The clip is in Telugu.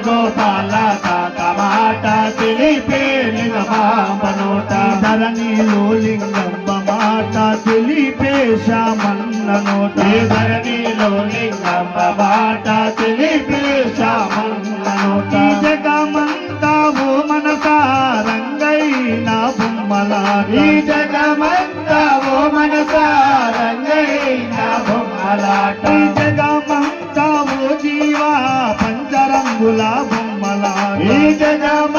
గోపాల తాత మాట తెలిపే లింగమాంబ నోట ధరణిలో లింగంబ మాట తెలిపే శ్యామన్న నోట ధరణిలో లింగంబ మాట తెలిపే శ్యామన్న నోట జగమంతా ఓ మనసా రంగైన బొమ్మలాడి జగమంతా ఓ మనసా రంగైన బొమ్మలాడి జగమంతా ఓ జీవా పంచరంగుల బొమ్మలాడి జగమ